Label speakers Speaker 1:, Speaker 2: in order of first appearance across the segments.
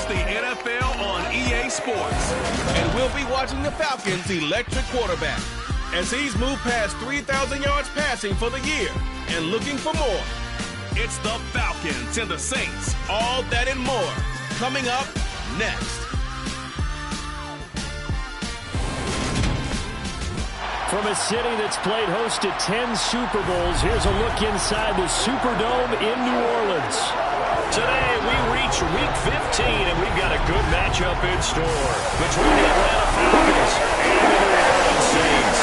Speaker 1: It's the NFL on EA Sports. And we'll be watching the Falcons' electric quarterback as he's moved past 3,000 yards passing for the year and looking for more. It's the Falcons and the Saints. All that and more coming up next.
Speaker 2: From a city that's played host to 10 Super Bowls, here's a look inside the Superdome in New Orleans.
Speaker 3: Today, we reach Week 15, and we've got a good matchup in store between the Atlanta Falcons and the New Orleans Saints.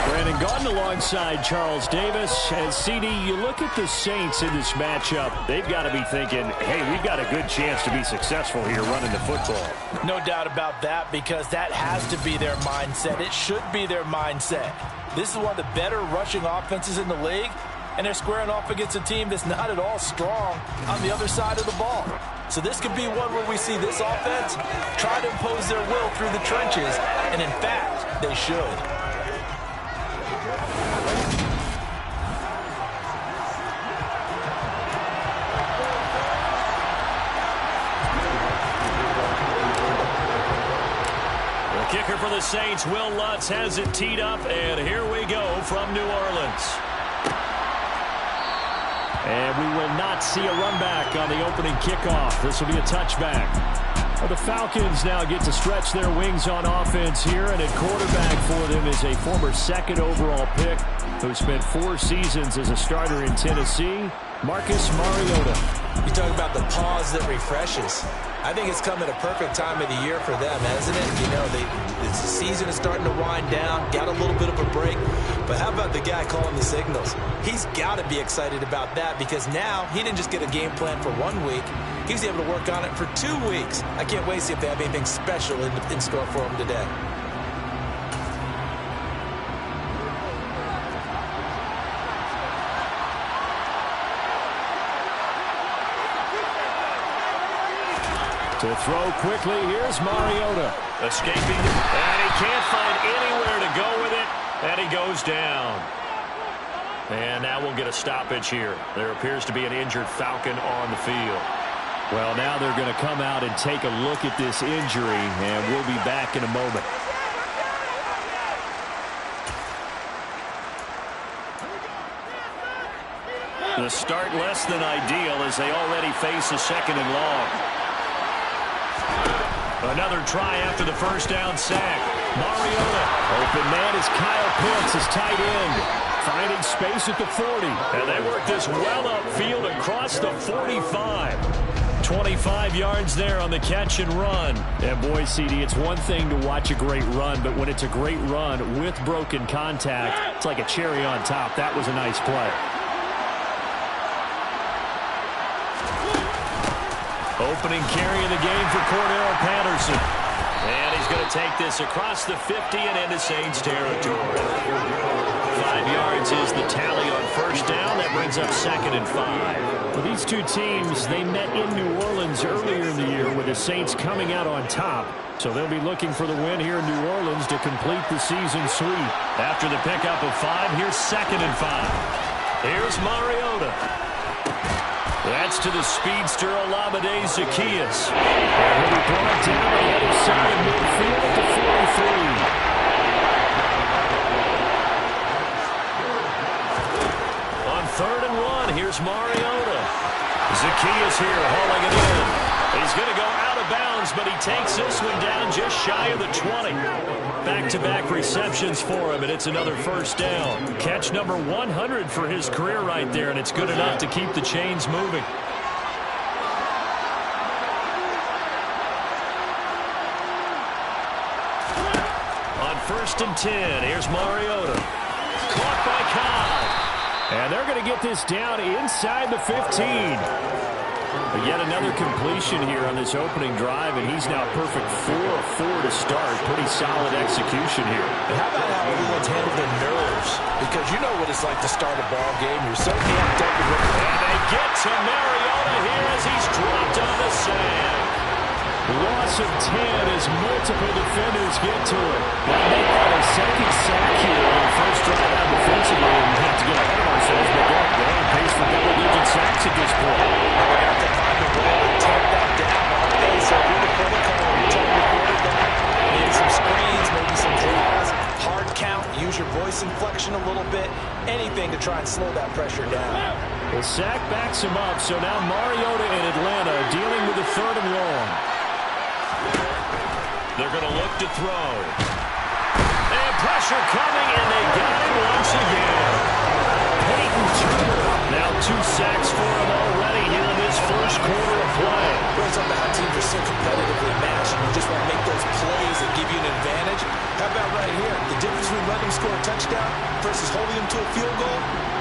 Speaker 2: Brandon Gaudin alongside Charles Davis. And CD, you look at the Saints in this matchup, they've got to be thinking, hey, we've got a good chance to be successful here running the football.
Speaker 4: No doubt about that, because that has to be their mindset. It should be their mindset. This is one of the better rushing offenses in the league, and they're squaring off against a team that's not at all strong on the other side of the ball. So this could be one where we see this offense try to impose their will through the trenches, and in fact, they should.
Speaker 2: Kicker for the Saints, Will Lutz, has it teed up, and here we go from New Orleans. And we will not see a run back on the opening kickoff. This will be a touchback. Well, the Falcons now get to stretch their wings on offense here, and at quarterback for them is a former second overall pick who spent 4 seasons as a starter in Tennessee, Marcus Mariota.
Speaker 4: You talk about the pause that refreshes. I think it's come at a perfect time of the year for them, hasn't it? You know, the season is starting to wind down, got a little bit of a break. But how about the guy calling the signals? He's got to be excited about that, because now he didn't just get a game plan for 1 week. He was able to work on it for 2 weeks. I can't wait to see if they have anything special in store for him today.
Speaker 2: To throw quickly, here's Mariota. Escaping, and he can't find anywhere to go with it, and he goes down. And now we'll get a stoppage here. There appears to be an injured Falcon on the field. Well, now they're going to come out and take a look at this injury, and we'll be back in a moment. The start less than ideal as they already face a second and long. Another try after the first down sack. Mariota. Open man is Kyle Pitts, his tight end. Finding space at the 40. And they work this well upfield across the 45. 25 yards there on the catch and run. And boy, CD, it's one thing to watch a great run, but when it's a great run with broken contact, it's like a cherry on top. That was a nice play. Opening carry of the game for Cordell Patterson. And he's going to take this across the 50 and into Saints territory. 5 yards is the tally on first down. That brings up 2nd and 5. Well, these two teams, they met in New Orleans earlier in the year with the Saints coming out on top. So they'll be looking for the win here in New Orleans to complete the season sweep. After the pickup of 5, here's 2nd and 5. Here's Mariota. That's to the speedster Olamide Zaccheaus. And he'll be brought down the other side of midfield at the 43. On 3rd and 1, here's Mariota. Zaccheaus here hauling it in. He's going to go out of bounds, but he takes this one down just shy of the 20. Back-to-back receptions for him, and it's another first down. Catch number 100 for his career right there, and it's good enough to keep the chains moving. On 1st and 10, here's Mariota. Caught by Cobb. And they're going to get this down inside the 15. But yet another completion here on this opening drive, and he's now perfect 4-4 to start. Pretty solid execution here.
Speaker 4: And how about how everyone's handled their nerves? Because you know what it's like to start a ball game. You're so amped up. And
Speaker 2: they get to Mariota here as he's dropped on the sand.
Speaker 3: loss of 10 as multiple defenders get to it. Well, they got a second sack here on the first drive out defensively, and we have to get ahead of ourselves, but they're on pace for double-digit sacks at this point.
Speaker 4: Well, we have to find a way to take that down, aren't they? So we're the protocol. We're trying to record it down. Maybe some screens, maybe some draws, hard count, use your voice inflection a little bit, anything to try and slow that pressure down.
Speaker 3: The sack backs him up, so now Mariota in Atlanta dealing with a 3rd and long.
Speaker 2: They're going to look to throw. And pressure coming, and they got it once again. Peyton Turner. Now 2 sacks for him already here in this first quarter of play.
Speaker 4: Brings up how teams are so competitively matched, and you just want to make those plays that give you an advantage. How about right here? The difference between letting him score a touchdown versus holding him to a field goal,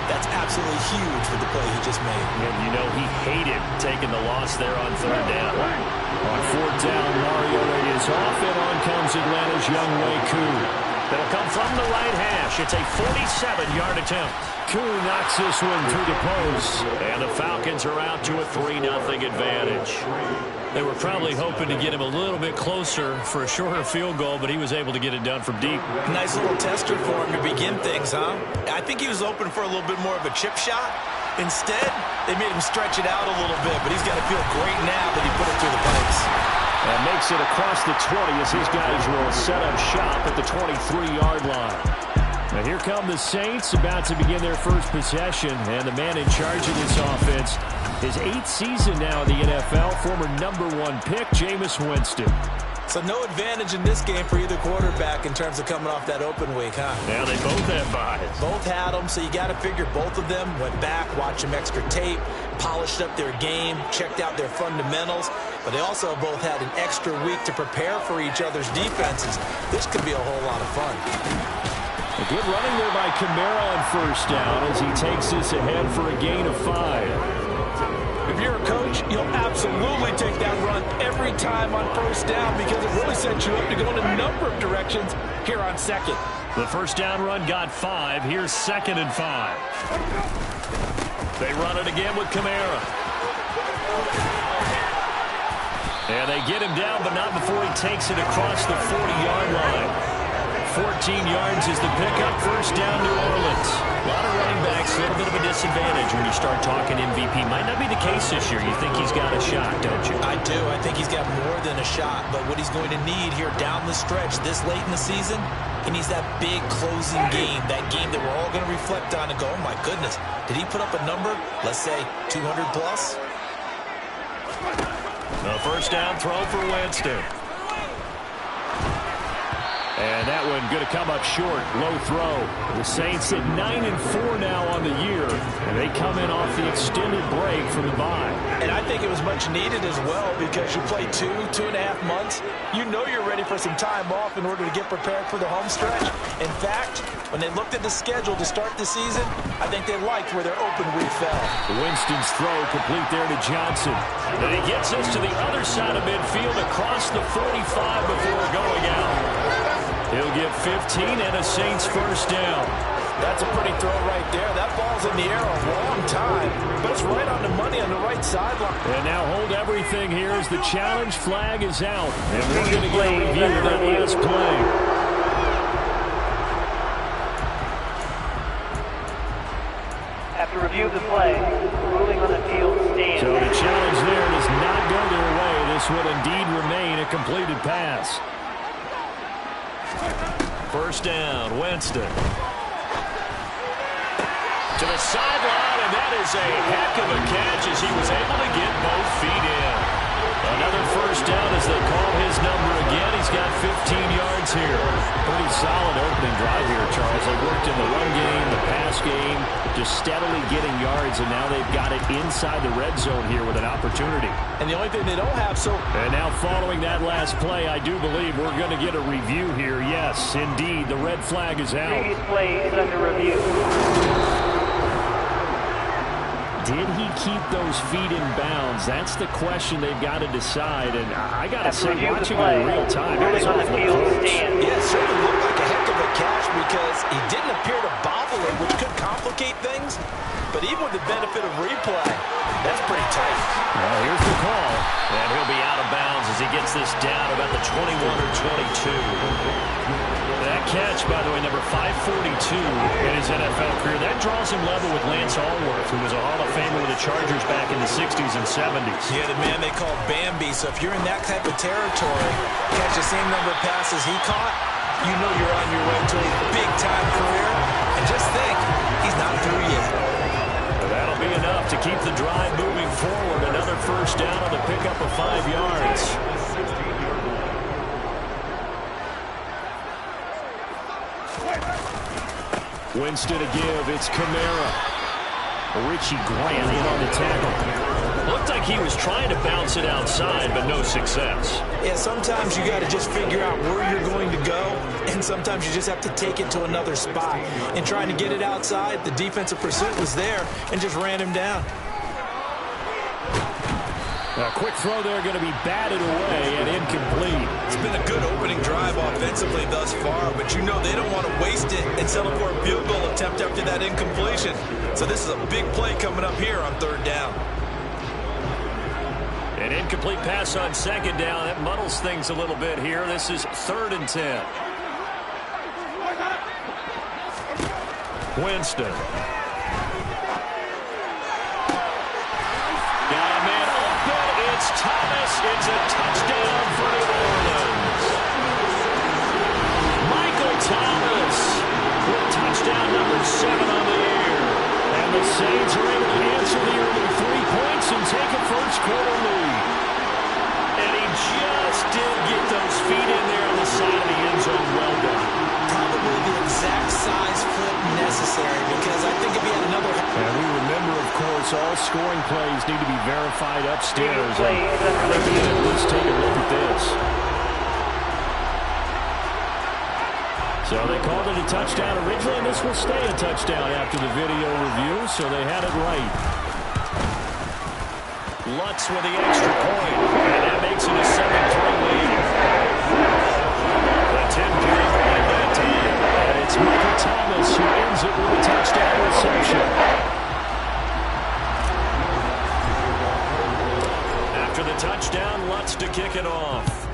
Speaker 4: that's absolutely huge for the play he just made.
Speaker 2: And you know he hated taking the loss there on 3rd down.
Speaker 3: On 4th down, Mariota is off, and on comes Atlanta's Younghoe Koo.
Speaker 2: That'll come from the right hash. It's a 47-yard attempt.
Speaker 3: Koo knocks this one through the post.
Speaker 2: And the Falcons are out to a 3-0 advantage. They were probably hoping to get him a little bit closer for a shorter field goal, but he was able to get it done from deep.
Speaker 4: Nice little tester for him to begin things, huh? I think he was open for a little bit more of a chip shot. Instead, they made him stretch it out a little bit, but he's got to feel great now that he put it through the pipes.
Speaker 3: And makes it across the 20 as his guys will set up shop at the 23-yard line. Now here come the Saints about to begin their first possession, and the man in charge of this offense, his 8th season now in the NFL, former #1 pick, Jameis Winston.
Speaker 4: So no advantage in this game for either quarterback in terms of coming off that open week, huh?
Speaker 2: Now they both have buys.
Speaker 4: Both had them, so you got to figure both of them went back, watched some extra tape, polished up their game, checked out their fundamentals, but they also both had an extra week to prepare for each other's defenses. This could be a whole lot of fun.
Speaker 3: A good running there by Kamara on 1st down as he takes this ahead for a gain of 5.
Speaker 4: If you're a coach, you'll absolutely take that run every time on 1st down because it really sets you up to go in a number of directions here on 2nd.
Speaker 2: The 1st down run got 5. Here's 2nd and 5. They run it again with Kamara. And they get him down, but not before he takes it across the 40-yard line. 14 yards is the pickup. 1st down, New Orleans. A lot of running backs, a little bit of a disadvantage when you start talking MVP. Might not be the case this year. You think he's got a shot, don't you?
Speaker 4: I do. I think he's got more than a shot. But what he's going to need here down the stretch this late in the season, he needs that big closing game. That game that we're all going to reflect on and go, oh, my goodness, did he put up a number, let's say, 200 plus?
Speaker 2: The 1st down throw for Winston.
Speaker 3: And that one going to come up short. Low throw. The Saints at 9-4 now on the year. And they come in off the extended break from the bye.
Speaker 4: And I think it was much needed as well because you play 2.5 months. You know you're ready for some time off in order to get prepared for the home stretch. In fact, when they looked at the schedule to start the season, I think they liked where their open week fell.
Speaker 3: Winston's throw complete there to Johnson.
Speaker 2: And he gets us to the other side of midfield across the 45 before going out. He'll get 15 and a Saints 1st down.
Speaker 4: That's a pretty throw right there. That ball's in the air a long time, but it's right on the money on the right sideline.
Speaker 3: And now hold everything here as the challenge flag is out. And we're going to get a review of that last play.
Speaker 5: After review of the play, ruling on the field stands.
Speaker 3: So the challenge there does not go their way. This will indeed remain a completed pass.
Speaker 2: 1st down, Winston. To the sideline, and that is a heck of a catch as he was able to get both feet in. Another 1st down as they call his number again. He's got 15 yards here. Pretty solid opening drive here, Charles. They worked in the run game, the pass game, just steadily getting yards, and now they've got it inside the red zone here with an opportunity.
Speaker 4: And the only thing they don't have, so...
Speaker 3: And now following that last play, I do believe we're going to get a review here. Yes, indeed, the red flag is out.
Speaker 5: Previous play is under review.
Speaker 3: Did he keep those feet in bounds? That's the question they've got to decide. And I got to say, watching it in real time, it was awfully close.
Speaker 4: Yeah, it certainly looked like a heck of a catch because he didn't appear to bobble it, which could complicate things. But even with the benefit of replay, that's pretty tight.
Speaker 3: Well, here's the call.
Speaker 2: And he'll be out of bounds as he gets this down about the 21 or 22.
Speaker 3: That catch, by the way, number 542 in his NFL career, that draws him level with Lance Allworth, who was a Hall of Famer with the Chargers back in the 60s and 70s.
Speaker 4: Yeah, the man they call Bambi. So if you're in that type of territory, catch the same number of passes he caught, you know you're on your way to a big-time career. And just think, he's not through yet.
Speaker 3: That'll be enough to keep the drive moving forward. Another first down on the pickup of 5 yards. Winston to give. It's Kamara. Richie Grant in on the tackle.
Speaker 2: Looked like he was trying to bounce it outside, but no success.
Speaker 4: Yeah, sometimes you got to just figure out where you're going to go, and sometimes you just have to take it to another spot. And trying to get it outside, the defensive pursuit was there and just ran him down.
Speaker 3: A quick throw there going to be batted away and incomplete.
Speaker 4: It's been a good opening drive offensively thus far, but you know they don't want to waste it and settle for a field goal attempt after that incompletion. So this is a big play coming up here on 3rd down.
Speaker 2: An incomplete pass on 2nd down. That muddles things a little bit here. This is 3rd and 10. Winston. Got a man open. It's Thomas. It's a touchdown for New Orleans. Michael Thomas with touchdown number 7 on the year.
Speaker 3: And the Saints are able to answer the early 3 points and take a first-quarter lead.
Speaker 2: And he just did get those feet in there on the side of the end zone. Well done.
Speaker 4: Probably the exact size foot necessary, because I think if he had another...
Speaker 3: And we remember, of course, all scoring plays need to be verified upstairs. Let's take a look at this. So they called it a touchdown originally, and this will stay a touchdown after the video review, so they had it right.
Speaker 2: Lutz with the extra point, and that makes it a 7-3 lead. The 10-point lead that time.
Speaker 3: And it's Michael Thomas who ends it with a touchdown reception.
Speaker 2: After the touchdown, Lutz to kick it off.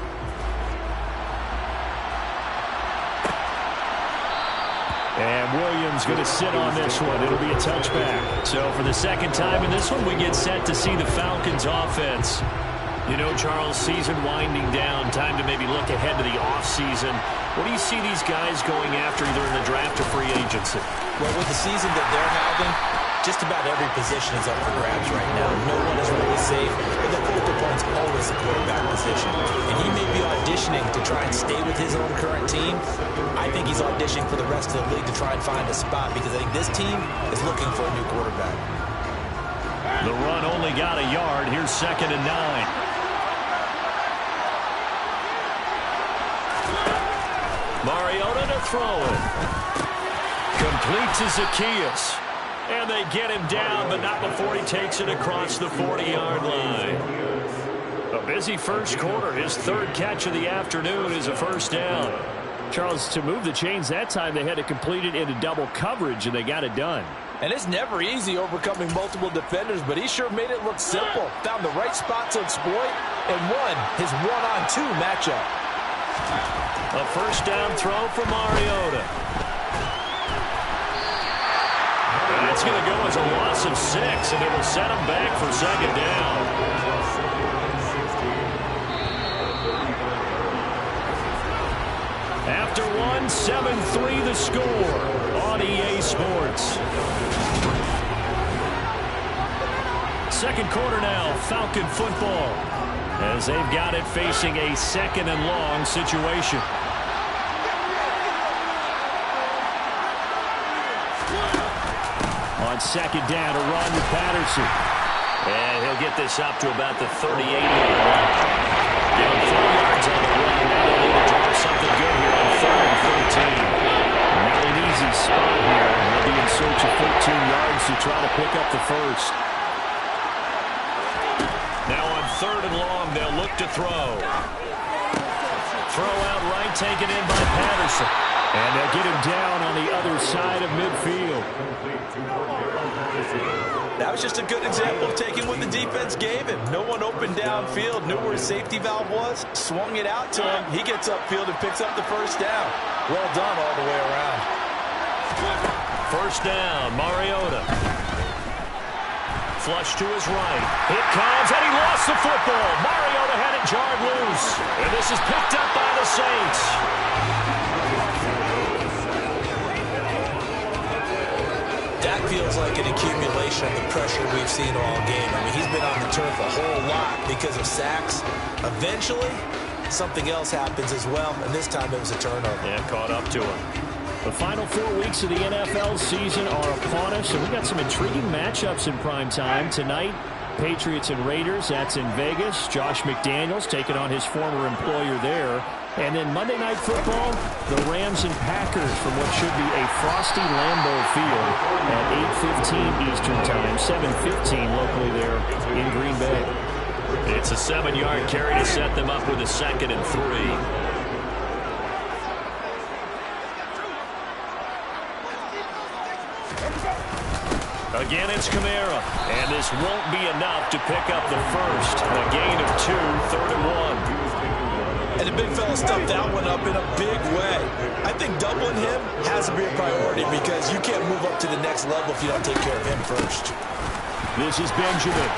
Speaker 3: And Williams going to sit on this one. It'll be a touchback.
Speaker 2: So for the second time in this one, we get set to see the Falcons offense. You know, Charles, season winding down, time to maybe look ahead to the offseason. What do you see these guys going after either in the draft or free agency?
Speaker 4: Well, with the season that they're having, just about every position is up for grabs right now. No one is really safe, but the focal point's always the quarterback position. And he may be auditioning to try and stay with his own current team. I think he's auditioning for the rest of the league to try and find a spot, because I think this team is looking for a new quarterback.
Speaker 2: The run only got a yard. Here's 2nd and 9. Mariota to throw it. Complete to Zacchaeus. And they get him down, but not before he takes it across the 40-yard line. A busy first quarter. His 3rd catch of the afternoon is a first down.
Speaker 3: Charles, to move the chains that time, they had to complete it into double coverage, and they got it done.
Speaker 4: And it's never easy overcoming multiple defenders, but he sure made it look simple. Found the right spot to exploit and won his one-on-2 matchup.
Speaker 2: A first down throw for Mariota. That's going to go as a loss of 6, and it will set him back for 2nd down. After one, 7-3 the score on EA Sports. Second quarter now, Falcon football, as they've got it facing a 2nd and long situation.
Speaker 3: On 2nd down, a run with Patterson.
Speaker 2: And he'll get this up to about the 38-yard line. Down 4 yards on the run. Now they need to draw something good here on 3rd and 13.
Speaker 3: Not an easy spot here. They'll be in search of 13 yards to try to pick up the first.
Speaker 2: Now on 3rd and long, they'll look to throw. Throw out right, taken in by Patterson.
Speaker 3: And they'll get him down on the other side of midfield.
Speaker 4: That was just a good example of taking what the defense gave him. No one opened downfield, knew where his safety valve was, swung it out to him. He gets upfield and picks up the first down. Well done all the way around.
Speaker 2: First down, Mariota. Flush to his right. It comes, and he lost the football. Mariota had it jarred loose. And this is picked up by the Saints.
Speaker 4: That feels like an accumulation of the pressure we've seen all game. I mean, he's been on the turf a whole lot because of sacks. Eventually, something else happens as well, and this time it was a turnover.
Speaker 2: Yeah, caught up to him.
Speaker 3: The final 4 weeks of the NFL season are upon us, and we got some intriguing matchups in prime time tonight. Patriots and Raiders, that's in Vegas. Josh McDaniels taking on his former employer there. And then Monday Night Football, the Rams and Packers from what should be a frosty Lambeau Field at 8:15 Eastern Time, 7:15 locally there in Green Bay.
Speaker 2: It's a 7-yard carry to set them up with a 2nd and 3. Again, it's Kamara, and this won't be enough to pick up the first. A gain of 2, 3rd and 1.
Speaker 4: And the big fella stuffed that one up in a big way. I think doubling him has to be a priority because you can't move up to the next level if you don't take care of him first.
Speaker 3: This is Benjamin.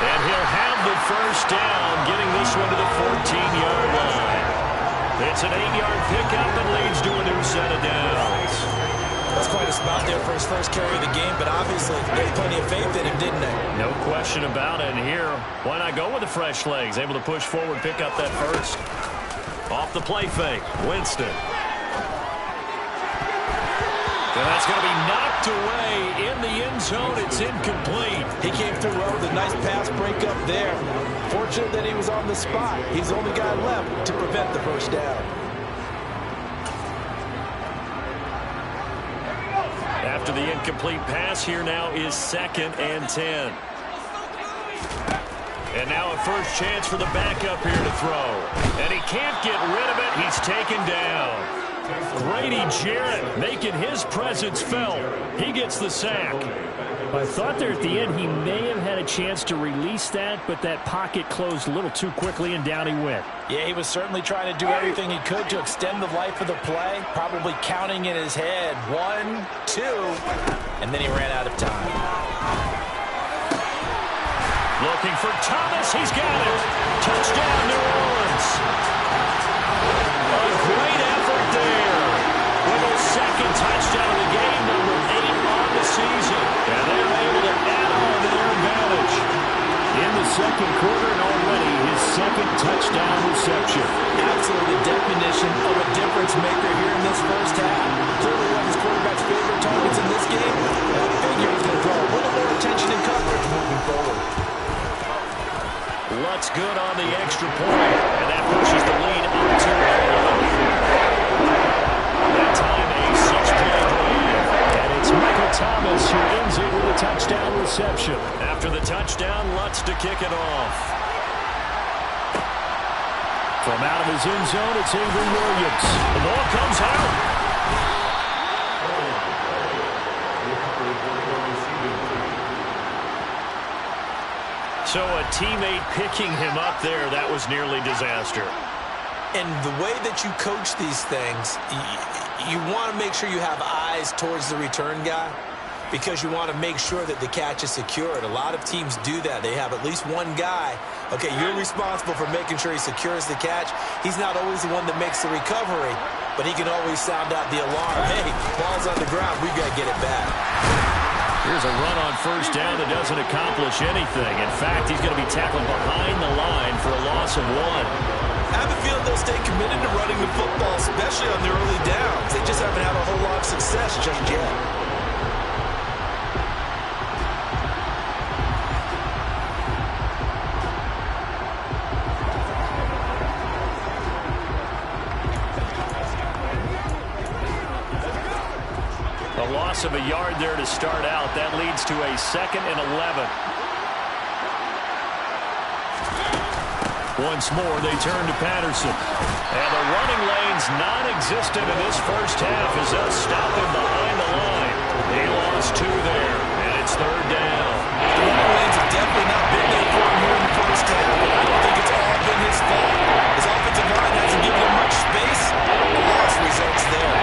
Speaker 2: And he'll have the first down, getting this one to the 14-yard line. It's an 8-yard pickup and leads to a new set of downs.
Speaker 4: That's quite a spot there for his first carry of the game, but obviously they had plenty of faith in him, didn't they?
Speaker 2: No question about it. And here, why not go with the fresh legs? Able to push forward, pick up that first. Off the play fake, Winston. And that's going to be knocked away in the end zone. It's incomplete.
Speaker 4: He came through well with a nice pass breakup there. Fortunate that he was on the spot. He's the only guy left to prevent the first down.
Speaker 2: After the incomplete pass, here now is 2nd and 10. And now a first chance for the backup here to throw. And he can't get rid of it. He's taken down. Grady Jarrett making his presence felt. He gets the sack.
Speaker 3: I thought there at the end he may have had a chance to release that, but that pocket closed a little too quickly, and down he went.
Speaker 4: Yeah, he was certainly trying to do everything he could to extend the life of the play, probably counting in his head 1, 2, and then he ran out of time.
Speaker 2: Looking for Thomas. He's got it. Touchdown, New Orleans. A great effort there. With a 2nd touchdown of the game, number 8 on the season. And they're able to add on to their advantage.
Speaker 3: In the 2nd quarter, and already his 2nd touchdown reception.
Speaker 4: Absolutely the definition of a difference maker here in this first half. Clearly one of his quarterback's favorite targets in this game. And I figure he's going to draw a little more attention and coverage moving forward.
Speaker 2: Lutz good on the extra point, and that pushes the lead up to 11. That time a 6-play drive.
Speaker 3: And it's Michael Thomas who ends it with a touchdown reception.
Speaker 2: After the touchdown, Lutz to kick it off.
Speaker 3: From out of his end zone, it's Avery Williams.
Speaker 2: The ball comes out. So a teammate picking him up there, that was nearly disaster.
Speaker 4: And the way that you coach these things, you want to make sure you have eyes towards the return guy because you want to make sure that the catch is secured. A lot of teams do that. They have at least one guy. Okay, you're responsible for making sure he secures the catch. He's not always the one that makes the recovery, but he can always sound out the alarm. Hey, ball's on the ground. We've got to get it back.
Speaker 2: Here's a run on first down that doesn't accomplish anything. In fact, he's going to be tackled behind the line for a loss of 1.
Speaker 4: I have a feeling they'll stay committed to running the football, especially on the early downs. They just haven't had a whole lot of success just yet.
Speaker 2: A loss of a yard there to start out. That leads to a 2nd and 11.
Speaker 3: Once more, they turn to Patterson. And the running lane's non-existent in this first half as they'll stop him behind the line. He lost 2 there, and it's 3rd down.
Speaker 4: The running lanes have definitely not been there for him here in the first half. I don't think it's all been his fault. His offensive line hasn't given him much space. The loss results there.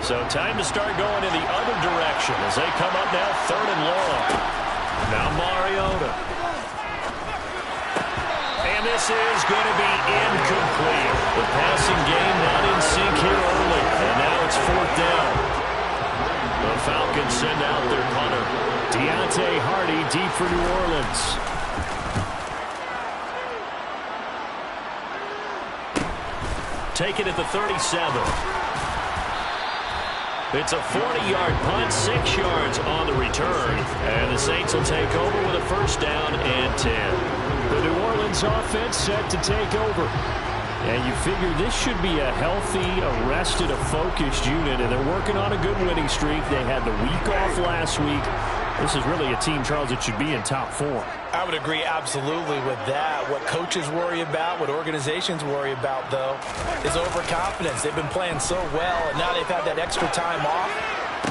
Speaker 3: So time to start going in the other direction as they come up now 3rd and long. Now Mariota. And this is going to be incomplete. The passing game not in sync here early. And now it's 4th down. The Falcons send out their punter. Deontay Hardy deep for New Orleans. Take it at the 37. It's a 40-yard punt, 6 yards on the return. And the Saints will take over with a 1st down and 10. The New Orleans offense set to take over. And you figure this should be a healthy, arrested, a focused unit. And they're working on a good winning streak. They had the week off last week. This is really a team, Charles, that should be in top 4.
Speaker 4: I would agree absolutely with that. What coaches worry about, what organizations worry about, though, is overconfidence. They've been playing so well, and now they've had that extra time off.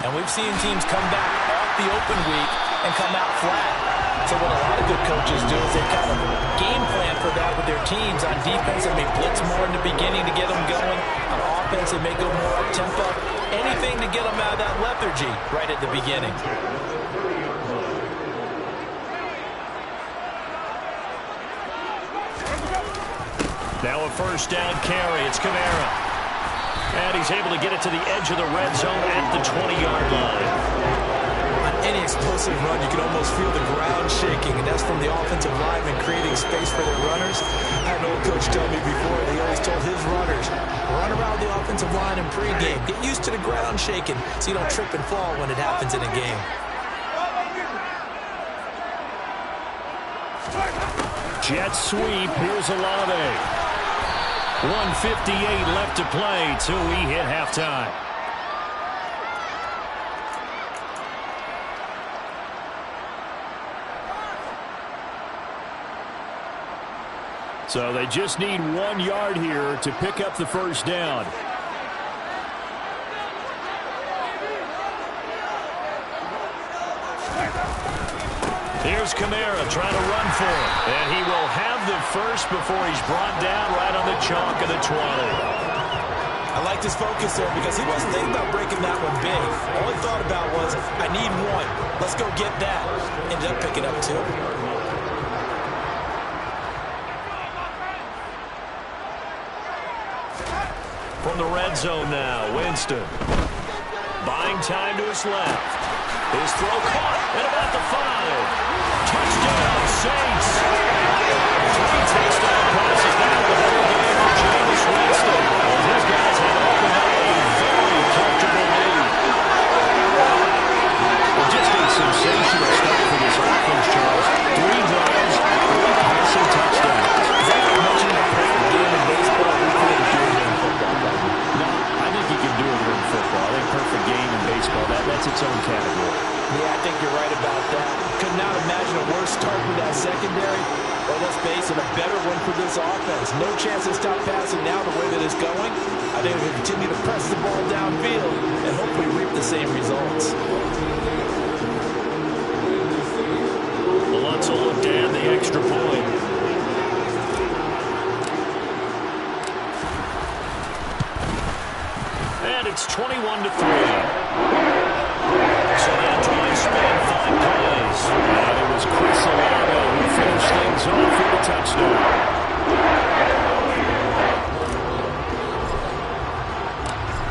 Speaker 4: And we've seen teams come back off the open week and come out flat. So what a lot of good coaches do is they kind of game plan for that with their teams. On defense, they may blitz more in the beginning to get them going. On offense, they may go more up-tempo. Anything to get them out of that lethargy right at the beginning.
Speaker 3: Now a 1st down carry. It's Kamara. And he's able to get it to the edge of the red zone at the 20-yard line.
Speaker 4: On any explosive run, you can almost feel the ground shaking, and that's from the offensive linemen creating space for their runners. I had an old coach tell me before, he always told his runners, run around the offensive line in pregame. Get used to the ground shaking so you don't trip and fall when it happens in a game.
Speaker 3: Jet sweep. Here's Olave. 1:58 left to play till we hit halftime. So they just need 1 yard here to pick up the 1st down. Here's Kamara trying to run for it. And he will have the first before he's brought down right on the chalk of the 20.
Speaker 4: I liked his focus there because he wasn't thinking about breaking that one big. All he thought about was, I need 1. Let's go get that. Ended up picking up 2.
Speaker 3: From the red zone now, Winston. Buying time to his left. His throw caught at about the 5. Touchdown, Saints. 3 touchdown passes now the whole game for Jameis Winston. These guys have opened up a very comfortable lead. Well, just a sensational start for this offense, Charles. 3 drives, 3 passing touchdowns.
Speaker 4: Is that like mentioning a perfect game in baseball? We couldn't do it in football.
Speaker 3: No, I think you can do it in football. I think perfect game in baseball, that's its own category.
Speaker 4: Yeah, I think you're right about that. Could not imagine a worse start for that secondary. Well, let's face it, a better one for this offense. No chance to stop passing now the way that it's going. I think we'll continue to press the ball downfield and hopefully reap the same results.
Speaker 3: Lutz will look to add the extra point. And it's 21-3. So that drive spanned 5 plays. And it was Chris Olave who finished things off with a touchdown.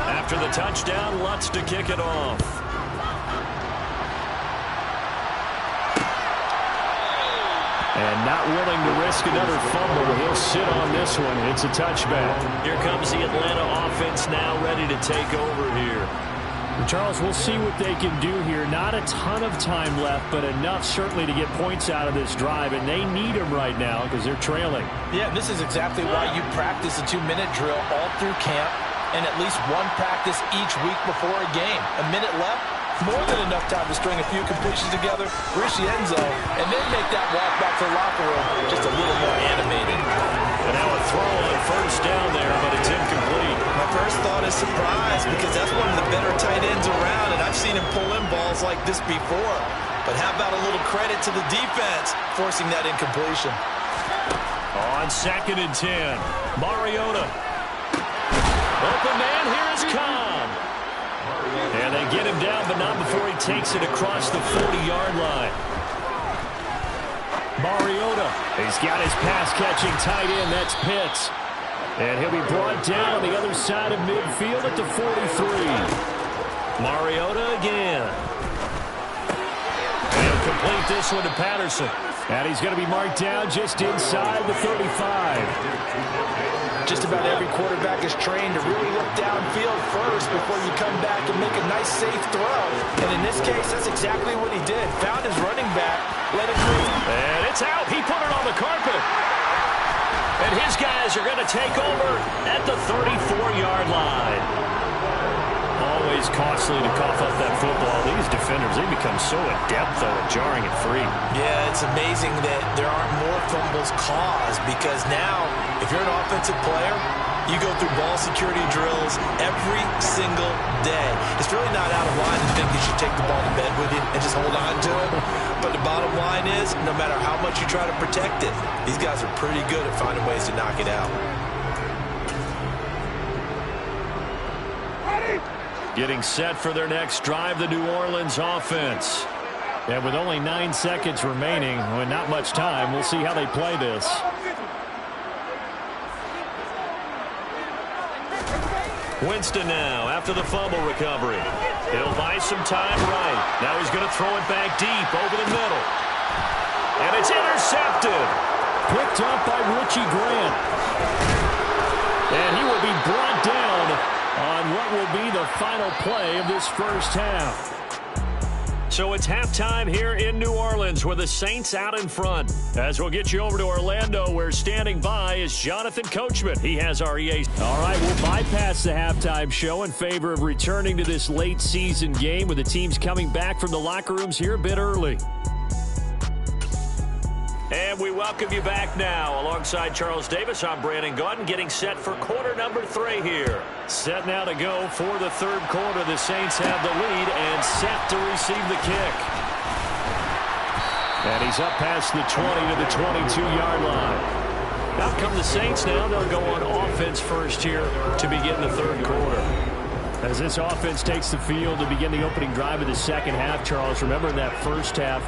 Speaker 3: After the touchdown, Lutz to kick it off. And not willing to risk another fumble. He'll sit on this one. It's a touchback. Here comes the Atlanta offense now ready to take over here. Charles, we'll see what they can do here. Not a ton of time left, but enough certainly to get points out of this drive, and they need them right now because they're trailing.
Speaker 4: Yeah, and this is exactly why you practice a 2-minute drill all through camp and at least one practice each week before a game. A minute left, more than enough time to string a few completions together, reach the end zone, and then make that walk back to the locker room just a little more animated.
Speaker 2: And now a throw on first down there, but it's incomplete.
Speaker 4: My first thought is surprise because that's one of the better tight ends around, and I've seen him pull in balls like this before. But how about a little credit to the defense forcing that incompletion?
Speaker 2: On 2nd and 10, Mariota. Open man, here is Cobb. And they get him down, but not before he takes it across the 40-yard line. Mariota, he's got his pass-catching tight end. That's Pitts. And he'll be brought down on the other side of midfield at the 43. Mariota again. And he'll complete this one to Patterson.
Speaker 3: And he's going to be marked down just inside the 35.
Speaker 4: Just about every quarterback is trained to really look downfield first before you come back and make a nice, safe throw. And in this case, that's exactly what he did. Found his running back, let it lead.
Speaker 2: And it's out. He put it on the carpet. And his guys are going to take over at the 34-yard line. Always costly to cough up that football. These defenders, they become so adept, though, at jarring it free.
Speaker 4: Yeah, it's amazing that there aren't more fumbles caused because now, if you're an offensive player, you go through ball security drills every single day. It's really not out of line to think you should take the ball to bed with you and just hold on to it. But the bottom line is, no matter how much you try to protect it, these guys are pretty good at finding ways to knock it out.
Speaker 2: Getting set for their next drive, the New Orleans offense.
Speaker 3: And with only 9 seconds remaining, with not much time, we'll see how they play this.
Speaker 2: Winston now after the fumble recovery. He'll buy some time right. Now he's going to throw it back deep over the middle. And it's intercepted.
Speaker 3: Picked up by Richie Grant. And he will be brought down on what will be the final play of this first half.
Speaker 2: So it's halftime here in New Orleans with the Saints out in front. As we'll get you over to Orlando, where standing by is Jonathan Coachman. He has our EA.
Speaker 3: All right, we'll bypass the halftime show in favor of returning to this late season game with the teams coming back from the locker rooms here a bit early.
Speaker 2: And we welcome you back now. Alongside Charles Davis, I'm Brandon Gaudin, getting set for quarter number 3 here.
Speaker 3: Set now to go for the third quarter. The Saints have the lead and set to receive the kick. And he's up past the 20 to the 22-yard line. Out come the Saints now. They'll go on offense first here to begin the third quarter. As this offense takes the field to begin the opening drive of the second half, Charles, remember in that first half,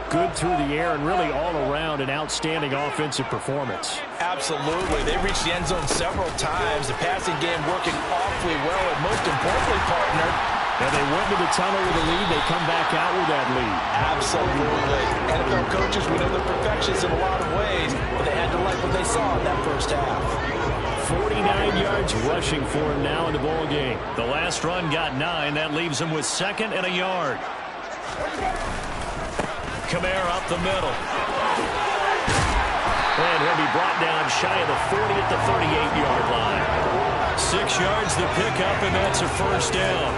Speaker 3: good through the air and really all around an outstanding offensive performance.
Speaker 4: Absolutely. They reached the end zone several times. The passing game working awfully well and most importantly, partner.
Speaker 3: And they went to the tunnel with a lead. They come back out with that lead.
Speaker 4: Absolutely. NFL coaches, we know they're perfectionists in a lot of ways, but they had to like what they saw in that first half.
Speaker 3: 49 yards rushing for him now in the ball game.
Speaker 2: The last run got 9. That leaves him with 2nd and a yard. Kamara up the middle. And he'll be brought down shy of the 40 at the 38-yard line. 6 yards the pickup, and that's a first down.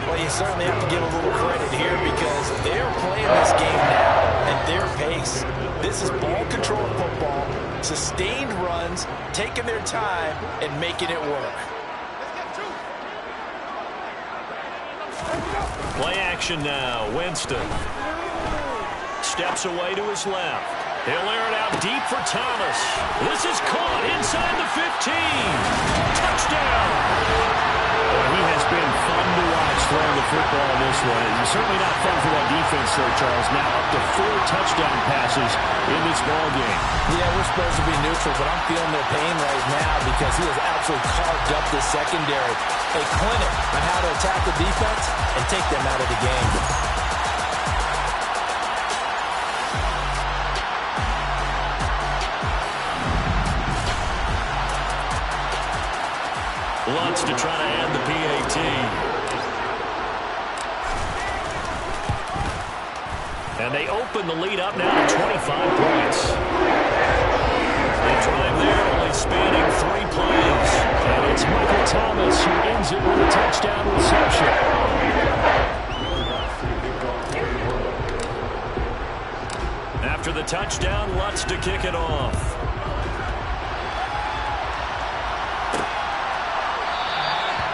Speaker 4: Well, you certainly have to give a little credit here because they're playing this game now at their pace. This is ball control football, sustained runs, taking their time, and making it work.
Speaker 2: Play action now. Winston steps away to his left. He'll air it out deep for Thomas. This is caught inside the 15. Touchdown.
Speaker 3: Well, he has been fun to watch throwing the football this way. It's certainly not fun for that defense, though, Charles. Now up to 4 touchdown passes in this ball game.
Speaker 4: Yeah, we're supposed to be neutral, but I'm feeling their pain right now because he has absolutely carved up the secondary. A clinic on how to attack the defense and take them out of the game.
Speaker 2: Lutz to try to add the PAT. And they open the lead up now to 25 points. They drive there, only spanning 3 plays. And it's Michael Thomas who ends it with a touchdown reception. After the touchdown, Lutz to kick it off.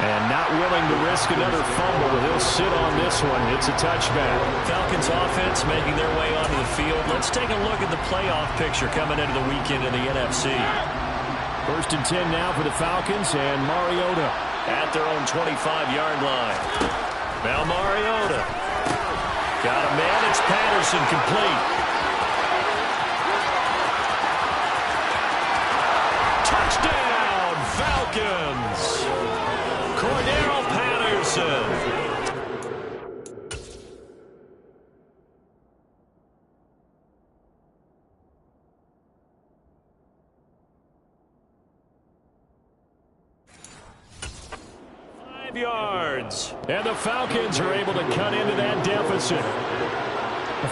Speaker 2: And not willing to risk another fumble, he'll sit on this one. It's a touchback. Falcons offense making their way onto the field. Let's take a look at the playoff picture coming into the weekend in the NFC.
Speaker 3: 1st and 10 now for the Falcons, and Mariota
Speaker 2: at their own 25-yard line. Now Mariota. Got a man, it's Patterson, complete. Touchdown, Falcons! Cordero Patterson. Yards.
Speaker 3: And the Falcons are able to cut into that deficit.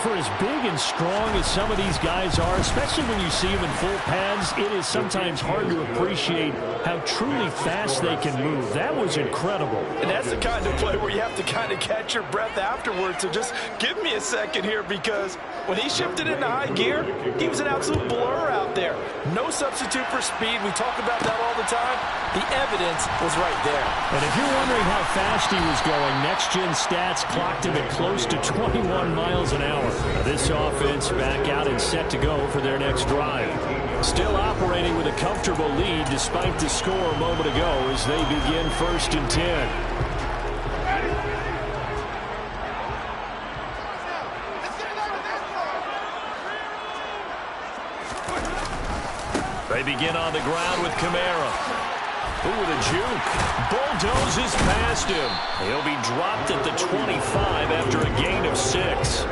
Speaker 3: For as big and strong as some of these guys are, especially when you see them in full pads, it is sometimes hard to appreciate how truly fast they can move. That was incredible.
Speaker 4: And that's the kind of play where you have to kind of catch your breath afterwards. So just give me a second here, because when he shifted into high gear, he was an absolute blur out there. No substitute for speed. We talk about that all the time. The evidence was right there.
Speaker 3: And if you're wondering how fast he was going, next-gen stats clocked him at close to 21 miles an hour. This offense back out and set to go for their next drive. Still operating with a comfortable lead despite the score a moment ago as they begin 1st and 10.
Speaker 2: They begin on the ground with Kamara. Ooh, with a juke. Bulldozes past him. He'll be dropped at the 25 after a gain of 6.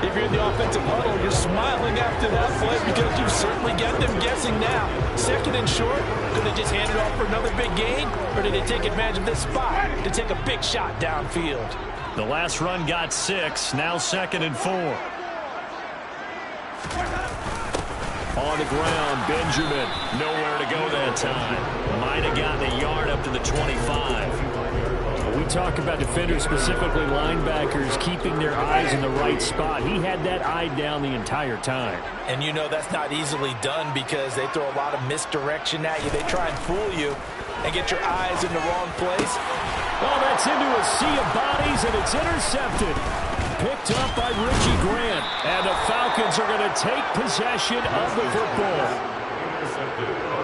Speaker 4: If you're in the offensive huddle, you're smiling after that play because you certainly get them guessing now. 2nd and short, could they just hand it off for another big gain? Or did they take advantage of this spot to take a big shot downfield?
Speaker 2: The last run got 6, now 2nd and 4. On the ground, Benjamin. Nowhere to go that time. Might have gotten a yard up to the 25.
Speaker 3: We talk about defenders, specifically linebackers, keeping their eyes in the right spot. He had that eye down the entire time.
Speaker 4: And you know that's not easily done because they throw a lot of misdirection at you. They try and fool you and get your eyes in the wrong place.
Speaker 3: Oh, that's into a sea of bodies, and it's intercepted. Picked up by Richie Grant. And the Falcons are going to take possession of the football.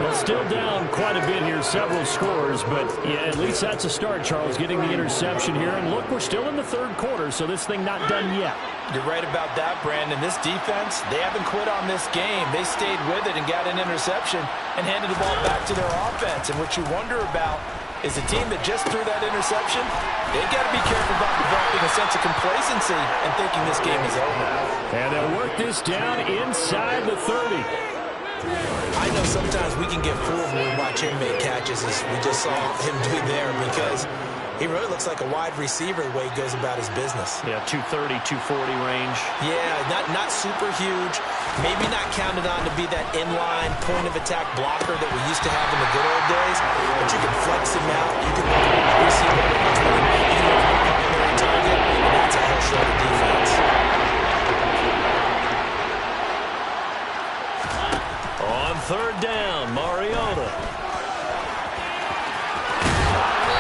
Speaker 3: Well, still down quite a bit here, several scores, but yeah, at least that's a start, Charles, getting the interception here. And look, we're still in the 3rd quarter, so this thing not done yet.
Speaker 4: You're right about that, Brandon. This defense, they haven't quit on this game. They stayed with it and got an interception and handed the ball back to their offense. And what you wonder about is a team that just threw that interception, they've got to be careful about developing a sense of complacency and thinking this game is over.
Speaker 3: And they'll work this down inside the 30.
Speaker 4: I know sometimes we can get fooled when we watch him make catches, as we just saw him do there, because he really looks like a wide receiver the way he goes about his business.
Speaker 2: Yeah, 230, 240 range.
Speaker 4: Yeah, not super huge. Maybe not counted on to be that inline point-of-attack blocker that we used to have in the good old days, but you can flex him out. You can look at the receiver in between. You can look at the primary target, and that's a hell short of defense.
Speaker 2: On 3rd down, Mariota.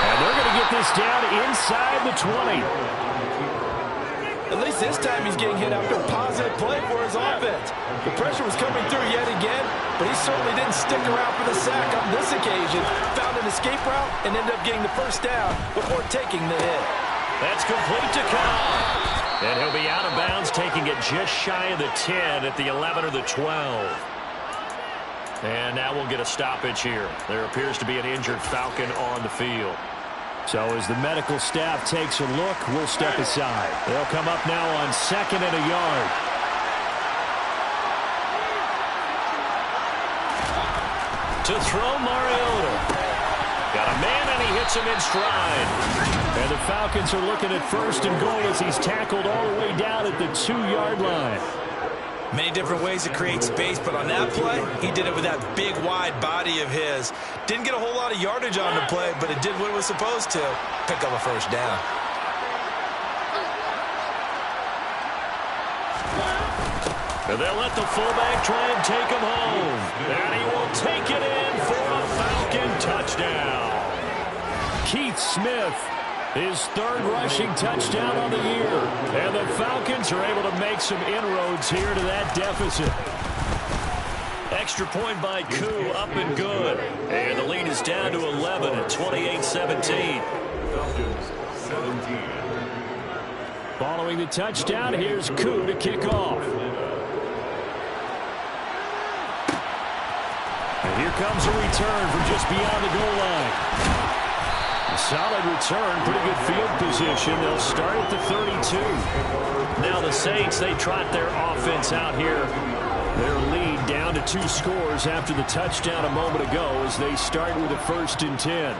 Speaker 3: And they're going to get this down inside the 20.
Speaker 4: At least this time he's getting hit after a positive play for his offense. The pressure was coming through yet again, but he certainly didn't stick around for the sack on this occasion. Found an escape route and ended up getting the 1st down before taking the hit.
Speaker 2: That's complete to Cobb. And he'll be out of bounds, taking it just shy of the 10 at the 11 or the 12. And now we'll get a stoppage here. There appears to be an injured Falcon on the field.
Speaker 3: So as the medical staff takes a look, we'll step aside. They'll come up now on 2nd and a yard.
Speaker 2: To throw Mariota. Got a man and he
Speaker 3: gets him in stride. And the Falcons are looking at 1st and goal as he's tackled all the way down at the 2-yard line.
Speaker 4: Many different ways to create space, but on that play, he did it with that big, wide body of his. Didn't get a whole lot of yardage on the play, but it did what it was supposed to. Pick up a 1st down.
Speaker 3: And they'll let the fullback try and take him home. And he will take it in for a Falcon touchdown. Keith Smith, his 3rd rushing touchdown on the year. And the Falcons are able to make some inroads here to that deficit.
Speaker 2: Extra point by Koo, up and good. And the lead is down to 11 at 28-17.
Speaker 3: Following the touchdown, here's Koo to kick off. And here comes a return from just beyond the goal line. A solid return, pretty good field position. They'll start at the 32.
Speaker 2: Now the Saints, they trot their offense out here.
Speaker 3: Their lead down to 2 scores after the touchdown a moment ago as they start with a 1st and 10.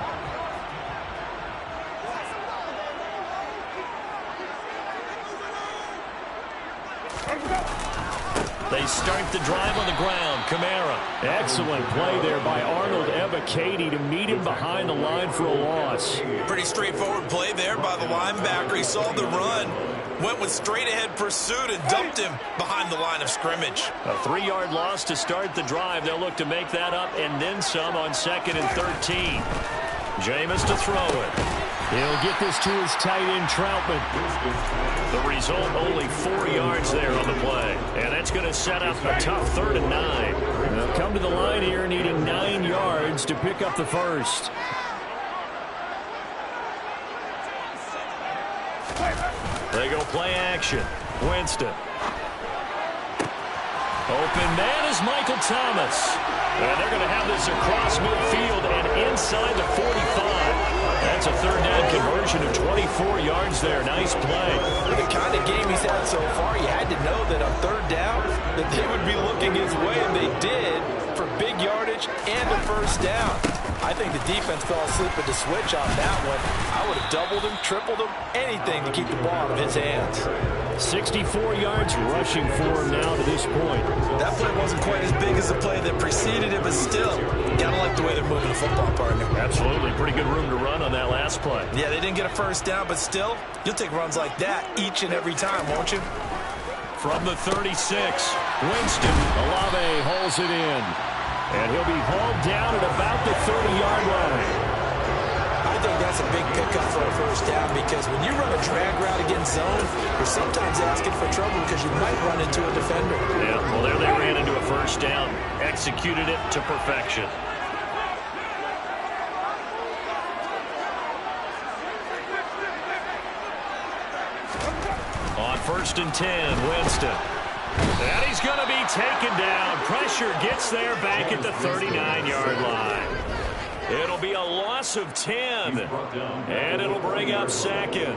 Speaker 2: They start the drive on the ground. Kamara.
Speaker 3: Excellent play there by Arnold Ebiketie to meet him behind the line for a loss.
Speaker 4: Pretty straightforward play there by the linebacker. He saw the run, went with straight-ahead pursuit, and dumped him behind the line of scrimmage.
Speaker 2: A 3-yard loss to start the drive. They'll look to make that up and then some on 2nd and 13. Jameis to throw it.
Speaker 3: He'll get this to his tight end, Troutman.
Speaker 2: The result, only 4 yards there on the play. And that's going to set up a tough 3rd and 9.
Speaker 3: They'll come to the line here needing 9 yards to pick up the 1st.
Speaker 2: They go play action. Winston. Open man is Michael Thomas. And they're going to have this across midfield and inside the 45. That's a 3rd down conversion of 24 yards there. Nice play.
Speaker 4: For the kind of game he's had so far, you had to know that on 3rd down that they would be looking his way, and they did for big yardage and a 1st down. I think the defense fell asleep at the switch on that one. I would have doubled him, tripled him, anything to keep the ball out of his hands.
Speaker 3: 64 yards rushing for him now to this point.
Speaker 4: That play wasn't quite as big as the play that preceded it, but still, gotta like the way they're moving the football, partner.
Speaker 2: Absolutely. Pretty good room to run on that last play.
Speaker 4: Yeah, they didn't get a 1st down, but still, you'll take runs like that each and every time, won't you?
Speaker 2: From the 36, Winston.
Speaker 3: Olave holds it in. And he'll be hauled down at about the 30-yard line.
Speaker 4: I think that's a big pickup for a 1st down because when you run a drag route against zone, you're sometimes asking for trouble because you might run into a defender.
Speaker 2: Yeah, well, there they ran into a 1st down. Executed it to perfection. On 1st and 10, Winston. And he's going to be taken down. Pressure gets there back at the 39-yard line. It'll be a loss of 10. And it'll bring up 2nd.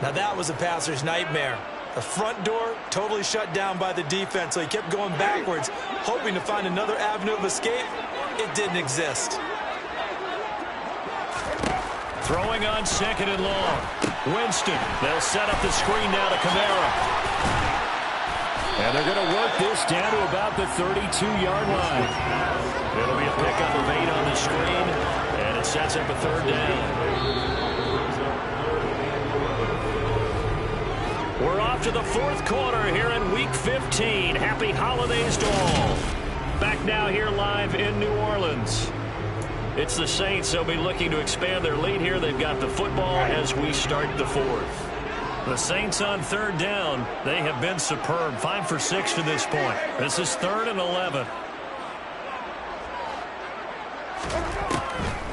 Speaker 4: Now that was a passer's nightmare. The front door totally shut down by the defense, so he kept going backwards, hoping to find another avenue of escape. It didn't exist.
Speaker 2: Throwing on 2nd and long. Winston. They'll set up the screen now to Kamara.
Speaker 3: And they're going to work this down to about the 32-yard line.
Speaker 2: It'll be a pickup of 8 on the screen, and it sets up a 3rd down. We're off to the 4th quarter here in Week 15. Happy holidays to all. Back now here live in New Orleans. It's the Saints. They'll be looking to expand their lead here. They've got the football as we start the 4th. The Saints on 3rd down. They have been superb. 5 for 6 to this point. This is 3rd and 11.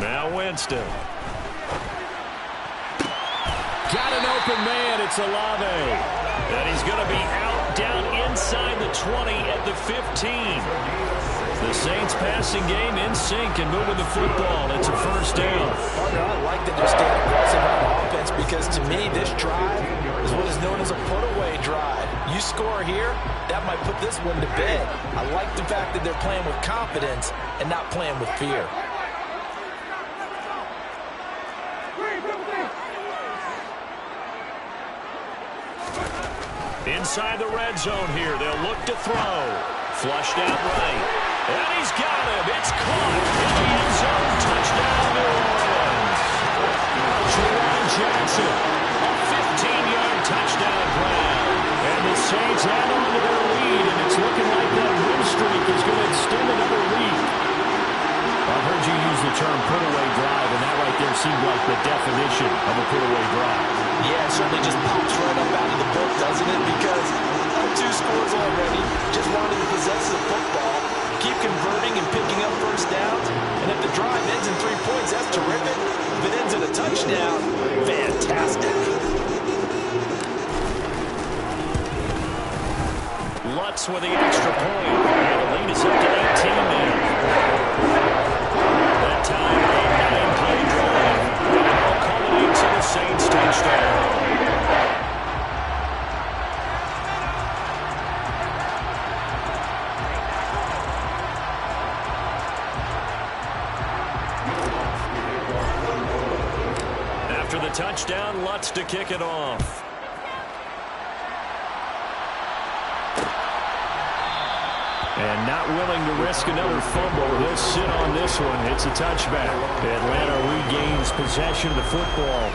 Speaker 2: Now Winston.
Speaker 3: Got an open man. It's Olave.
Speaker 2: And he's going to be out down inside the 20 at the 15. The Saints passing game in sync and moving the football. It's a 1st down.
Speaker 4: Partner, I like that they're staying aggressive on offense because to me this drive is what is known as a put-away drive. You score here, that might put this one to bed. I like the fact that they're playing with confidence and not playing with fear.
Speaker 2: Inside the red zone here. They'll look to throw. Flushed out right. And he's got him. It's caught in the end zone. Touchdown, New Orleans. Jerome Jackson, a 15-yard touchdown grab. And the Saints add on to their lead, and it's looking like that win streak is going to extend another week. I've heard you use the term put-away drive, and that right there seemed like the definition of a put-away drive.
Speaker 4: Yeah, it certainly just pops right up out of the book, doesn't it? Because up 2 scores already, just wanted to possess the football, keep converting and picking up first downs. And if the drive ends in 3 points, that's terrific. If it ends in a touchdown, fantastic.
Speaker 2: Lutz with the extra point. And the lead is up to 18 now. That time, a 9-play drive. And it all culminates in a Saints touchdown. After the touchdown, Lutz to kick it off. And not willing to risk another fumble. He'll sit on this one. It's a touchback. Atlanta regains possession of the football.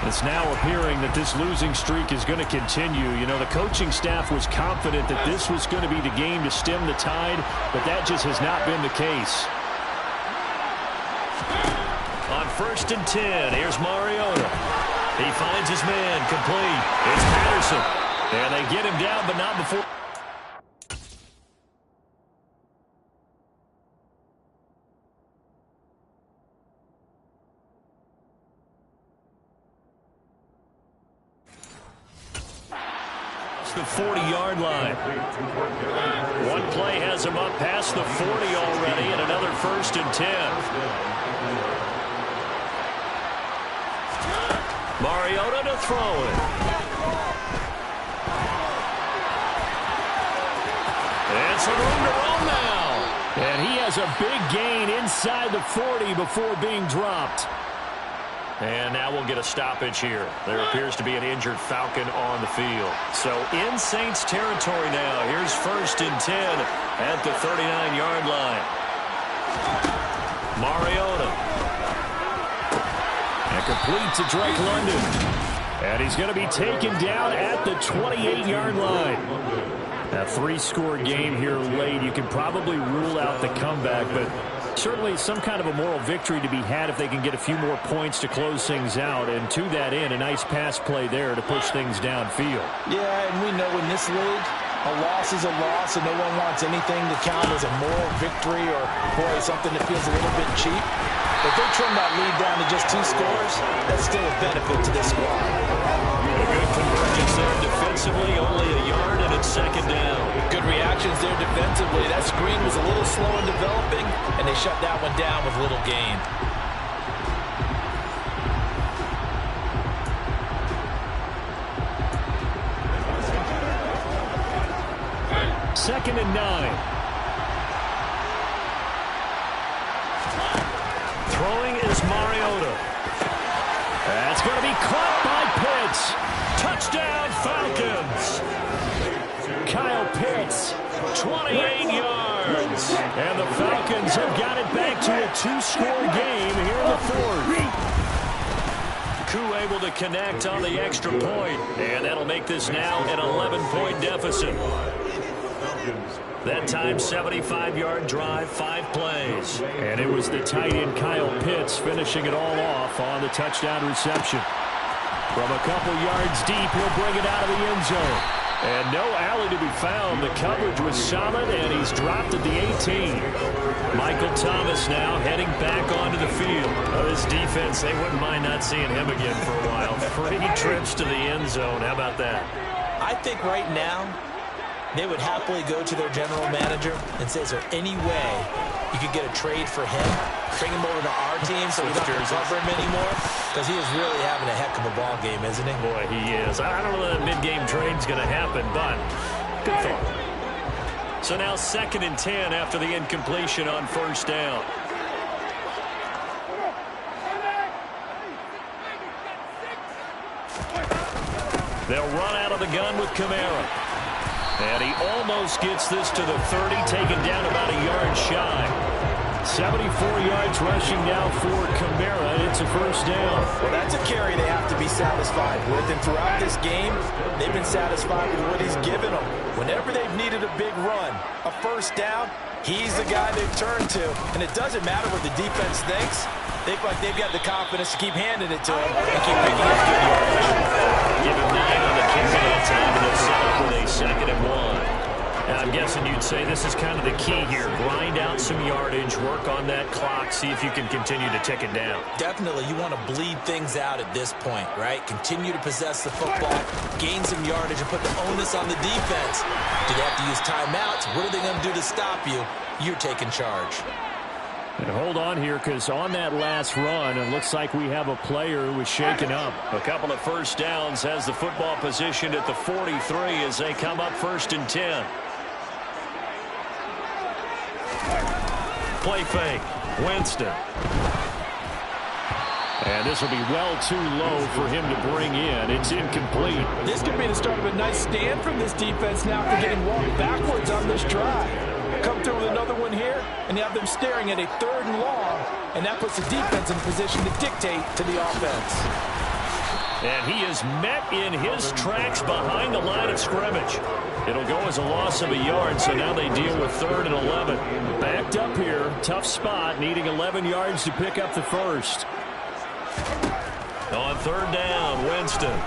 Speaker 2: It's now appearing that this losing streak is going to continue. You know, the coaching staff was confident that this was going to be the game to stem the tide, but that just has not been the case. On 1st and 10, here's Mariota. He finds his man, complete. It's Patterson. And they get him down, but not before. The 40-yard line. One play has him up past the 40 already, and another 1st and 10. Mariota to throw it. And some room to roam now. And he has a big gain inside the 40 before being dropped. And now we'll get a stoppage here. There appears to be an injured Falcon on the field. So in Saints territory now. Here's 1st and 10 at the 39-yard line. Mariota. And complete to Drake London. And he's going to be taken down at the 28-yard line. A 3-score game here late. You can probably rule out the comeback, but certainly some kind of a moral victory to be had if they can get a few more points to close things out. And to that end, a nice pass play there to push things downfield.
Speaker 4: Yeah, and we know in this league, a loss is a loss, and no one wants anything to count as a moral victory or, boy, something that feels a little bit cheap. If they trim that lead down to just 2 scores, that's still a benefit to this squad.
Speaker 2: A good convergence there defensively, only a yard, and it's 2nd down.
Speaker 4: Good reactions there defensively. That screen was a little slow in developing, and they shut that one down with little gain.
Speaker 2: Second and 9. Throwing is Mariota. That's going to be caught by Pitts. Touchdown, Falcons. Kyle Pitts, 28 yards. And the Falcons have got it back to a 2-score game here in the 4th. Koo able to connect on the extra point. And that'll make this now an 11-point deficit. That time, 75-yard drive, 5 plays. And it was the tight end Kyle Pitts finishing it all off on the touchdown reception. From a couple yards deep, he'll bring it out of the end zone. And no alley to be found. The coverage was solid, and he's dropped at the 18. Michael Thomas now heading back onto the field. This defense, they wouldn't mind not seeing him again for a while. 3 trips to the end zone. How about that?
Speaker 4: I think right now, they would happily go to their general manager and say, is there any way you could get a trade for him? Bring him over to our team so we don't have to cover him anymore? Because he is really having a heck of a ball game, isn't he?
Speaker 2: Boy, he is. I don't know that mid-game trade's going to happen, but good thought. So now 2nd and 10 after the incompletion on 1st down.
Speaker 3: They'll run out of the gun with Kamara. And he almost gets this to the 30, taken down about a yard shy. 74 yards rushing now for Kamara, and it's a first down.
Speaker 4: Well, that's a carry they have to be satisfied with, and throughout this game, they've been satisfied with what he's given them. Whenever they've needed a big run, a first down, he's the guy they've turned to, and it doesn't matter what the defense thinks. They feel like they've got the confidence to keep handing it to him and keep picking up good yardage.
Speaker 2: Give him 9 on the kick at that time, and they'll set up with a 2nd and 1.
Speaker 3: And I'm guessing you'd say this is kind of the key here. Grind out some yardage, work on that clock, see if you can continue to tick it down.
Speaker 4: Definitely, you want to bleed things out at this point, right? Continue to possess the football, gain some yardage, and put the onus on the defense. Do they have to use timeouts? What are they going to do to stop you? You're taking charge.
Speaker 3: And hold on here, because on that last run, it looks like we have a player who was shaken up.
Speaker 2: A couple of first downs, has the football positioned at the 43 as they come up 1st and 10. Play fake. Winston.
Speaker 3: And this will be well too low for him to bring in. It's incomplete.
Speaker 4: This could be the start of a nice stand from this defense now after getting walked backwards on this drive. Come through with another one here, and you have them staring at a 3rd and long, and that puts the defense in position to dictate to the offense.
Speaker 3: And he is met in his tracks behind the line of scrimmage. It'll go as a loss of a yard, so now they deal with 3rd and 11. Backed up here, tough spot, needing 11 yards to pick up the first.
Speaker 2: On 3rd down, Winston.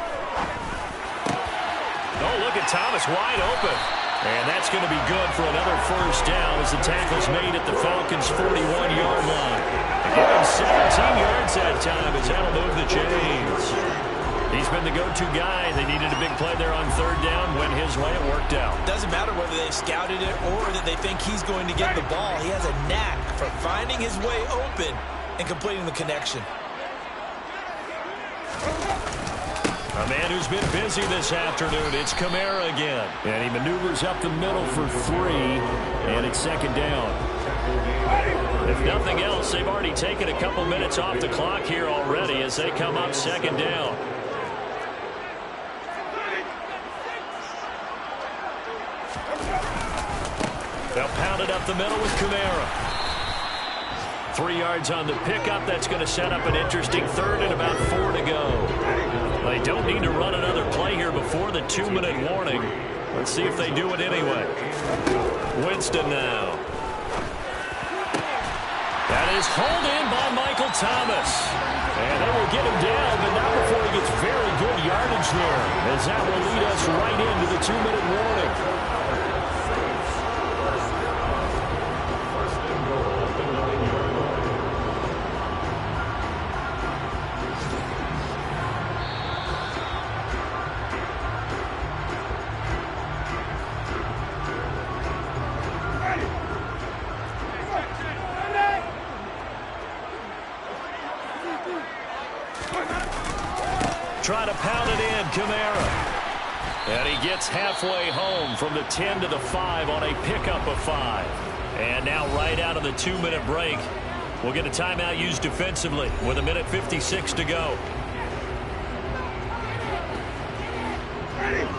Speaker 2: Oh, look at Thomas wide open. And that's going to be good for another first down as the tackle's made at the Falcons' 41-yard line. They give him 17 yards that time as that'll move the chains.
Speaker 3: He's been the go-to guy. They needed a big play there on 3rd down. Went his way. It worked out.
Speaker 4: Doesn't matter whether they scouted it or that they think he's going to get the ball. He has a knack for finding his way open and completing the connection.
Speaker 3: A man who's been busy this afternoon. It's Kamara again. And he maneuvers up the middle for 3. And it's 2nd down.
Speaker 2: If nothing else, they've already taken a couple minutes off the clock here already as they come up 2nd down.
Speaker 3: They'll pound it up the middle with Kamara. 3 yards on the pickup. That's going to set up an interesting 3rd and about 4 to go. They don't need to run another play here before the 2-minute warning. Let's see if they do it anyway. Winston now. That is hauled in by Michael Thomas. And they will get him down, but not before he gets very good yardage there, as that will lead us right into the 2-minute warning. Try to pound it in, Kamara. And he gets halfway home from the 10 to the 5 on a pickup of 5. And now right out of the 2-minute break, we'll get a timeout used defensively with 1:56 to go.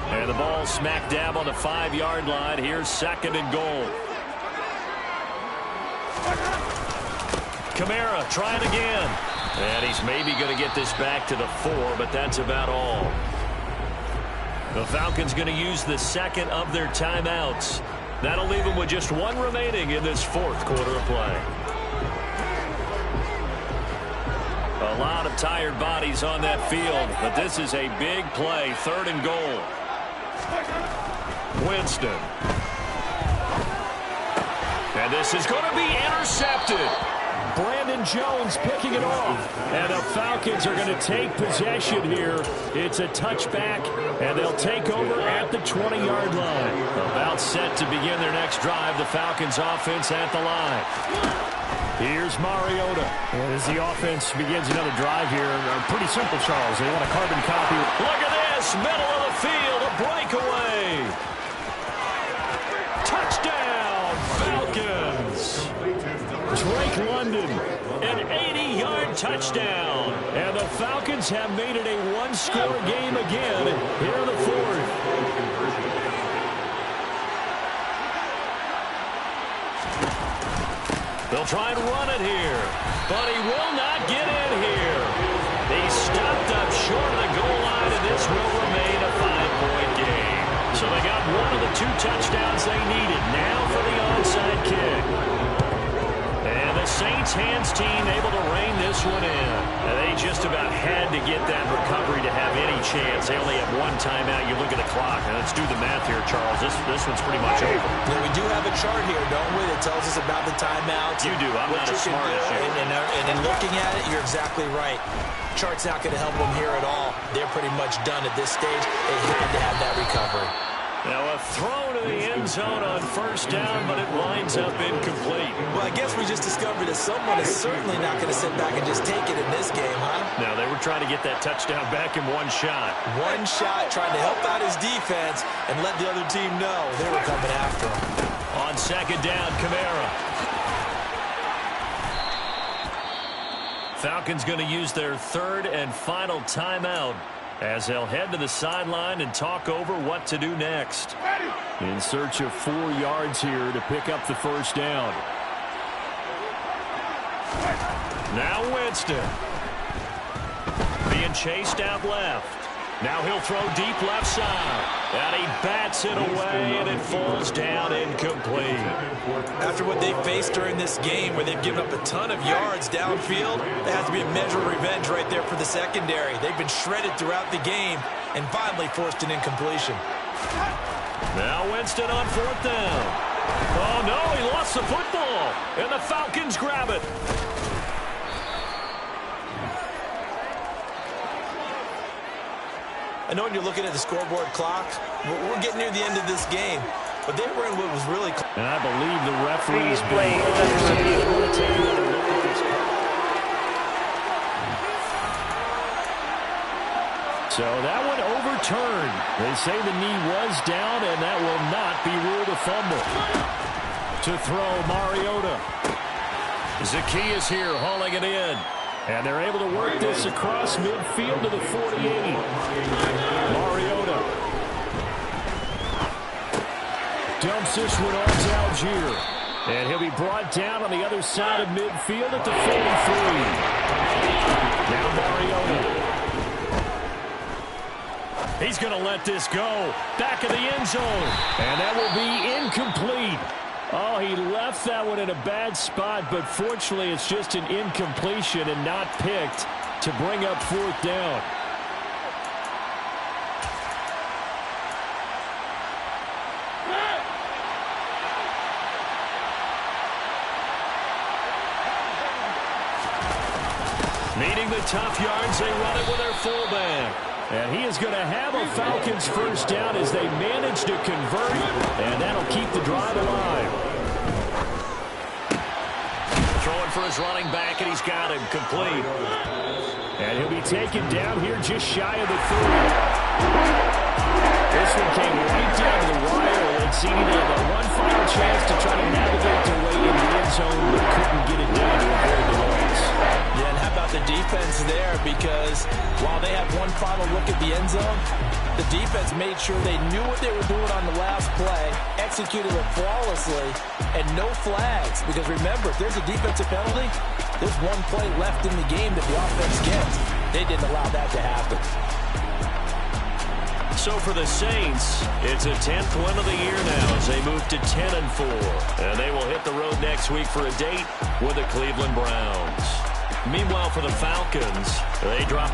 Speaker 3: And the ball smack dab on the 5-yard line. Here's 2nd and goal. Kamara trying again. And he's maybe going to get this back to the 4, but that's about all. The Falcons going to use the 2nd of their timeouts. That'll leave them with just 1 remaining in this 4th quarter of play. A lot of tired bodies on that field, but this is a big play, 3rd and goal. Winston. And this is going to be intercepted. Brandon Jones picking it off. And the Falcons are going to take possession here. It's a touchback, and they'll take over at the 20-yard line. About set to begin their next drive. The Falcons offense at the line. Here's Mariota. And as the offense begins another drive here, pretty simple, Charles. They want a carbon copy. Look at this, middle of the field, a breakaway. Touchdown, Falcons. Drake London. An 80-yard touchdown. And the Falcons have made it a one-score game again here in the fourth. They'll try and run it here, but he will not get in here. He's stopped up short of the goal line, and this will remain a 5-point game. So they got one of the 2 touchdowns they needed. Now for the onside kick. And the Saints hands team able to rein this one in. And they just about had to get that recovery to have any chance. They only have 1 timeout. You look at the clock. Now let's do the math here, Charles. This one's pretty much over.
Speaker 4: Yeah, we do have a chart here, don't we, that tells us about the timeouts.
Speaker 3: You do. I'm not as smart as you.
Speaker 4: And in looking at it, you're exactly right. Chart's not going to help them here at all. They're pretty much done at this stage. They had to have that recovery.
Speaker 3: Now a throw to the end zone on first down, but it winds up incomplete.
Speaker 4: Well, I guess we just discovered that someone is certainly not going to sit back and just take it in this game, huh?
Speaker 3: Now, they were trying to get that touchdown back in 1 shot.
Speaker 4: 1 shot, trying to help out his defense and let the other team know they were coming after him.
Speaker 3: On second down, Kamara. Falcons going to use their 3rd and final timeout as they'll head to the sideline and talk over what to do next. In search of 4 yards here to pick up the first down. Now Winston. Being chased out left. Now he'll throw deep left side. And he bats it away, and it falls down incomplete.
Speaker 4: After what they faced during this game, where they've given up a ton of yards downfield, there has to be a measure of revenge right there for the secondary. They've been shredded throughout the game and finally forced an incompletion.
Speaker 3: Now Winston on 4th down. Oh, no, he lost the football, and the Falcons grab it.
Speaker 4: I know when you're looking at the scoreboard clock, we're getting near the end of this game, but they were in what was really close.
Speaker 3: And I believe the referee's
Speaker 5: play is under review.
Speaker 3: So that one overturned. They say the knee was down, and that will not be ruled a fumble. To throw, Mariota. Zacchaeus here hauling it in. And they're able to work this across midfield to the 48. Mariota. Dumps this one on to Algier. And he'll be brought down on the other side of midfield at the 43. Now Mariota. He's going to let this go. Back of the end zone. And that will be incomplete. Oh, he left that one in a bad spot, but fortunately it's just an incompletion and not picked to bring up 4th down. Needing the tough yards, they run it with their fullback. And he is going to have a Falcons first down as they manage to convert, and that'll keep the drive alive. Throwing for his running back, and he's got him complete. And he'll be taken down here just shy of the 30. This one came right down to the wire, and seeing they have one final chance to try to navigate their way in the end zone, but couldn't get it done to avoid the loss.
Speaker 4: Yeah, and how about the defense there? Because while they had one final look at the end zone, the defense made sure they knew what they were doing on the last play, executed it flawlessly, and no flags. Because remember, if there's a defensive penalty, there's one play left in the game that the offense gets. They didn't allow that to happen.
Speaker 3: So for the Saints, it's a 10th win of the year now as they move to 10-4. And they will hit the road next week for a date with the Cleveland Browns. Meanwhile, for the Falcons, they drop